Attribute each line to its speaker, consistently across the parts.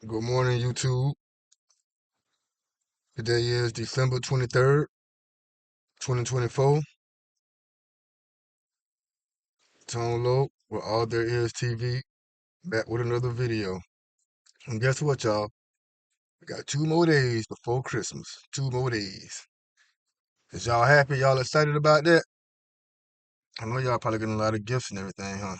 Speaker 1: Good morning, YouTube. Today is December 23rd, 2024. Tone Low with All There Is TV, back with another video. And guess what, y'all? We got 2 more days before Christmas. 2 more days. Is y'all happy? Y'all excited about that? I know y'all probably getting a lot of gifts and everything, huh?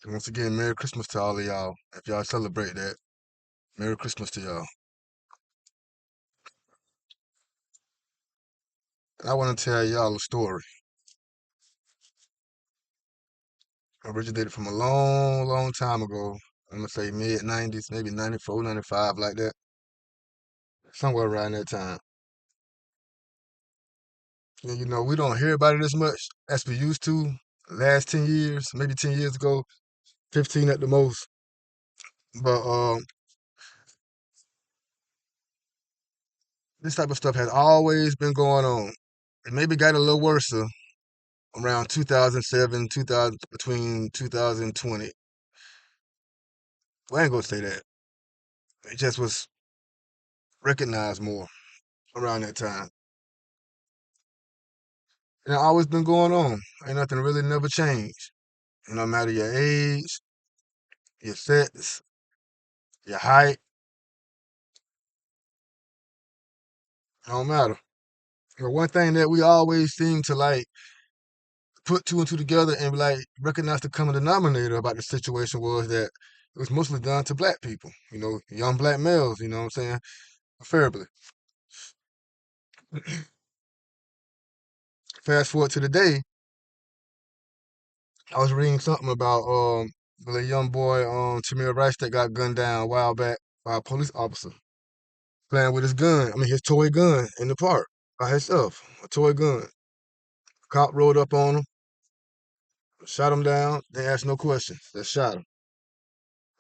Speaker 1: Once again, Merry Christmas to all of y'all. If y'all celebrate that, Merry Christmas to y'all. And I want to tell y'all a story. Originated from a long, long time ago. I'm going to say mid-90s, maybe 94, 95, like that. Somewhere around that time. And we don't hear about it as much as we used to. Last 10 years, maybe 10 years ago, 15 at the most. But this type of stuff has always been going on. It maybe got a little worse around 2007, 2000, between 2020. Well, I ain't gonna say that. It just was recognized more around that time. And it always been going on. Ain't nothing really never changed. No matter your age, your sex, your height, it don't matter. But one thing that we always seem to like put two and two together and like recognize the common denominator about the situation was that it was mostly done to black people, young black males, you know what I'm saying? Preferably. Fast forward to today, I was reading something about the young boy Tamir Rice that got gunned down a while back by a police officer playing with his gun. I mean his toy gun in the park by himself. A toy gun. Cop rolled up on him, shot him down, didn't ask no questions. Just shot him.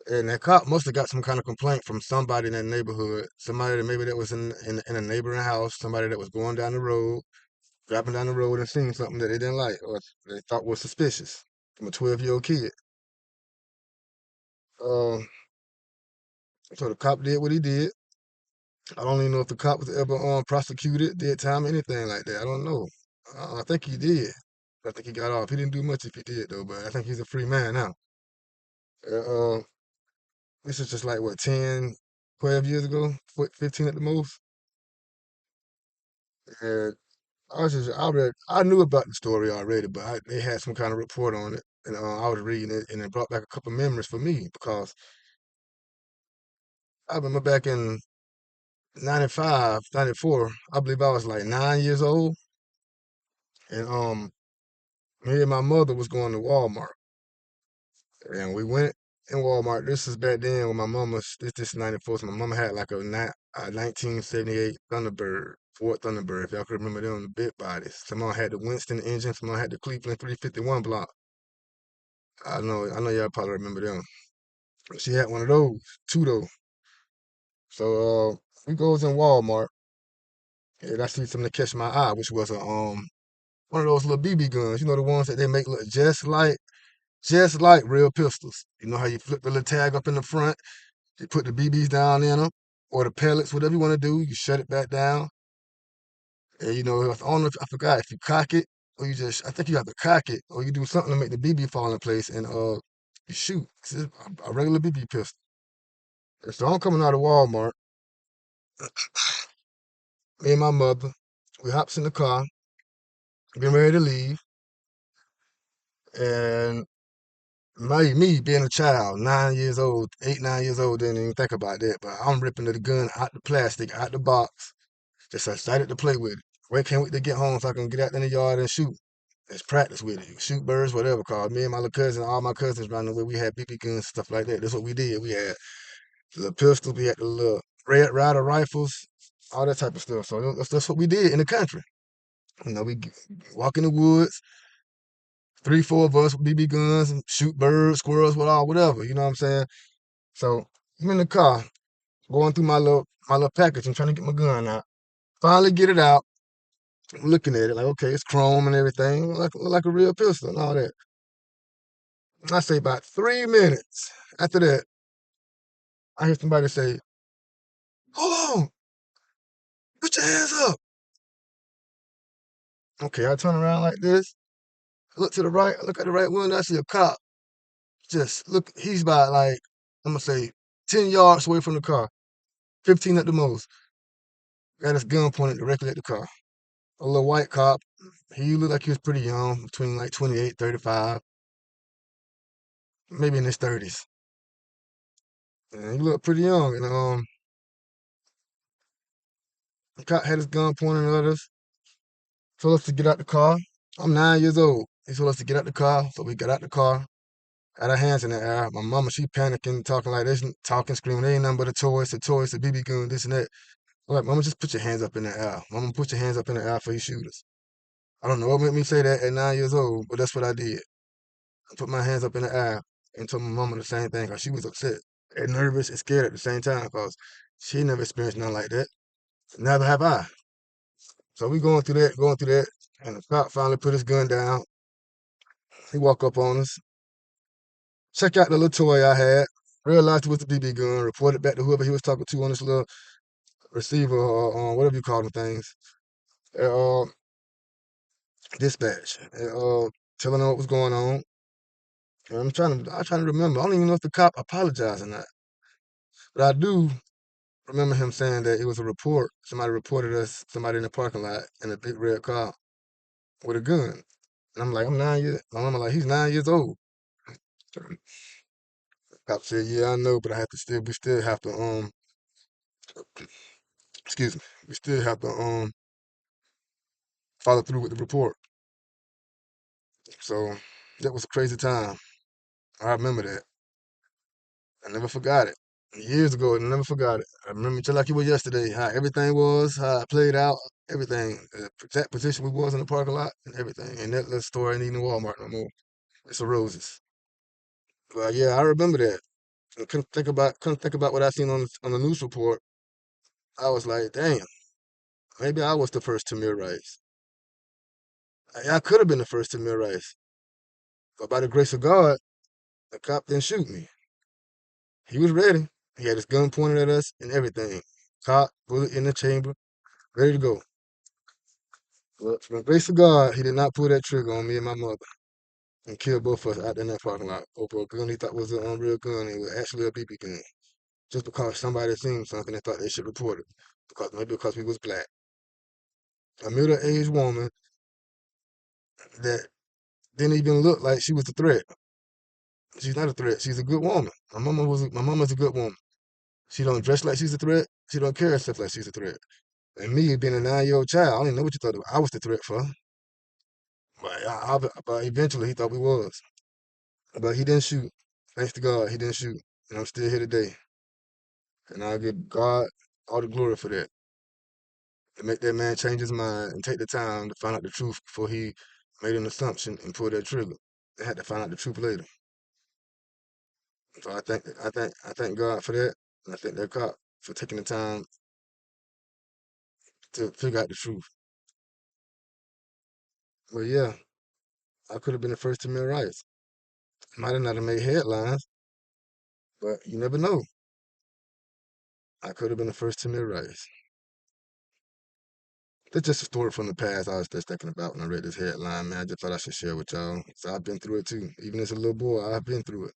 Speaker 1: And that cop must have got some kind of complaint from somebody in that neighborhood, somebody that maybe that was in a neighboring house, somebody that was going down the road, driving down the road and seeing something that they didn't like or they thought was suspicious from a 12-year-old kid. Um, so the cop did what he did. I don't even know if the cop was ever prosecuted, did time, anything like that. I don't know. I think he did. I think he got off. He didn't do much if he did though, but I think he's a free man now. Uh, this is just like what 10, 12 years ago, 15 at the most. And I knew about the story already, but they had some kind of report on it, and I was reading it, and it brought back a couple memories for me because I remember back in 95, 94, I believe I was like 9 years old, and me and my mother was going to Walmart, and we went in Walmart. This is back then when my mama, this 94, so my mama had like a 1978 Thunderbird, Ford Thunderbird, if y'all could remember them, the big bodies. Someone had the Winston engine, someone had the Cleveland 351 block. I know y'all probably remember them. She had one of those, two though. So we goes in Walmart and I see something that catch my eye, which was a one of those little BB guns. You know the ones that they make look just like real pistols. You know how you flip the little tag up in the front, you put the BBs down in them, or the pellets, whatever you want to do. You shut it back down, and I don't know if I forgot if you cock it or I think you have to cock it or you do something to make the BB fall in place and you shoot. It's a regular BB pistol. So I'm coming out of Walmart. Me and my mother, we hops in the car, getting ready to leave, and me being a child, 9 years old, 8, 9 years old, didn't even think about that. But I'm ripping the gun out the plastic, out the box, just excited to play with it. Wait, can't wait to get home so I can get out in the yard and shoot. Let's practice with it. Shoot birds, whatever. Cause me and my little cousin, all my cousins around the way, we had BB guns, stuff like that. That's what we did. We had the little pistols, we had the little Red Ryder rifles, all that type of stuff. So that's what we did in the country. We walk in the woods, 3, 4 of us with BB guns and shoot birds, squirrels, whatever. You know what I'm saying? So I'm in the car, going through my little package and trying to get my gun out. Finally get it out. I'm looking at it like, okay, it's chrome and everything, look like a real pistol and all that. I say about 3 minutes. After that, I hear somebody say, "Hold on, put your hands up." Okay, I turn around like this, look to the right, look at the right window, I see a cop. Just look, he's about like, I'm gonna say 10 yards away from the car, 15 at the most. Got his gun pointed directly at the car. A little white cop. He looked like he was pretty young, between like 28, 35, maybe in his 30s. And he looked pretty young. And the cop had his gun pointed at us, told us to get out the car. I'm 9 years old. He told us to get out the car, so we got out the car, had our hands in the air. My mama, she panicking, talking like this, talking, screaming, "There ain't nothing but a toy, it's a BB gun, this and that." I'm like, "Mama, just put your hands up in the air. Mama, put your hands up in the air before you shoot us." I don't know what made me say that at 9 years old, but that's what I did. I put my hands up in the air and told my mama the same thing because she was upset and nervous and scared at the same time because she never experienced nothing like that. Neither have I. So we going through that, and the cop finally put his gun down. He walked up on us, check out the little toy I had, realized it was the BB gun, reported back to whoever he was talking to on this little receiver or whatever you call them things, and, dispatch, and, telling them what was going on. And I'm trying to remember. I don't even know if the cop apologized or not, but I do remember him saying that it was a report. Somebody reported us, somebody in the parking lot in a big red car with a gun. And I'm like, I'm 9 years. My mama like, he's 9 years old. Cop said, yeah, I know, but we still have to, excuse me, we still have to, follow through with the report. So that was a crazy time. I remember that. I never forgot it. Years ago, I never forgot it. I remember just like it was yesterday, how everything was, how it played out, everything. The exact position we was in the parking lot and everything. And that little store ain't even Walmart no more. It's a Roses. But yeah, I remember that. I couldn't think about what I seen on the news report. I was like, damn, maybe I was the first Tamir Rice. I could have been the first Tamir Rice. But by the grace of God, the cop didn't shoot me. He was ready. He had his gun pointed at us and everything. Cop, bullet in the chamber, ready to go. But from the grace of God, he did not pull that trigger on me and my mother and kill both of us out there in that parking lot over a gun he thought was an unreal gun. It was actually a BB gun. Just because somebody seen something and thought they should report it. Maybe because we was black. A middle-aged woman that didn't even look like she was a threat. She's not a threat. She's a good woman. My mama's a good woman. She don't dress like she's a threat. She don't carry herself like she's a threat. And me being a 9 year old child, I didn't know what you thought I was the threat for. But eventually he thought we was. But he didn't shoot. Thanks to God, he didn't shoot. And I'm still here today. And I give God all the glory for that. To make that man change his mind and take the time to find out the truth before he made an assumption and pulled that trigger. They had to find out the truth later. So I thank God for that. And I thank that cop for taking the time to figure out the truth. But yeah, I could have been the first to mill rights. Might have not have made headlines, but you never know. I could have been the first to mill rights. That's just a story from the past I was just thinking about when I read this headline, man. I just thought I should share with y'all. So I've been through it too. Even as a little boy, I've been through it.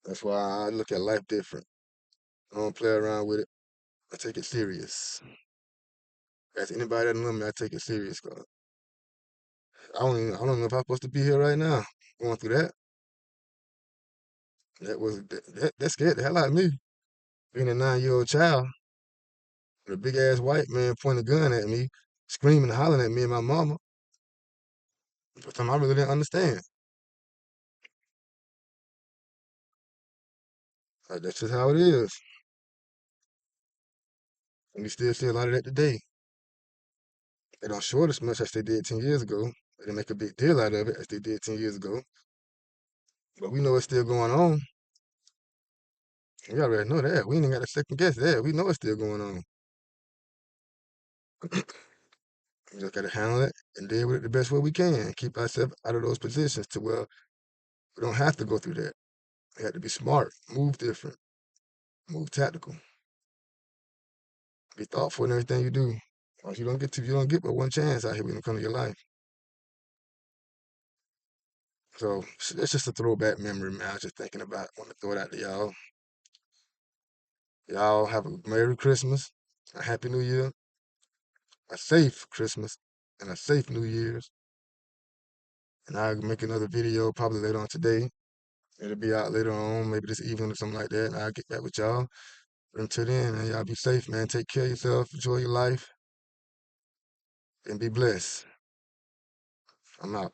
Speaker 1: That's why I look at life different. I don't play around with it. I take it serious. As anybody that know me, I take it serious. 'Cause I don't know if I'm supposed to be here right now going through that. That scared the hell out of me. Being a 9 year old child with a big ass white man pointing a gun at me, screaming and hollering at me and my mama. For time I really didn't understand. Like, that's just how it is. And we still see a lot of that today. They don't show it as much as they did 10 years ago. They didn't make a big deal out of it as they did 10 years ago. But we know it's still going on. We already know that. We ain't even got to second guess that. We know it's still going on. We just got to handle it and deal with it the best way we can. Keep ourselves out of those positions to where We don't have to go through that. We have to be smart, move different, move tactical, be thoughtful in everything you do. Or you don't get but one chance out here when it comes to your life. So it's just a throwback memory, man. I was just thinking about. Want to throw it out to y'all. Y'all have a Merry Christmas, a Happy New Year, a safe Christmas, and a safe New Year's. And I'll make another video probably later on today. It'll be out later on, maybe this evening or something like that. And I'll get back with y'all. But until then, man, y'all be safe, man. Take care of yourself, enjoy your life, and be blessed. I'm out.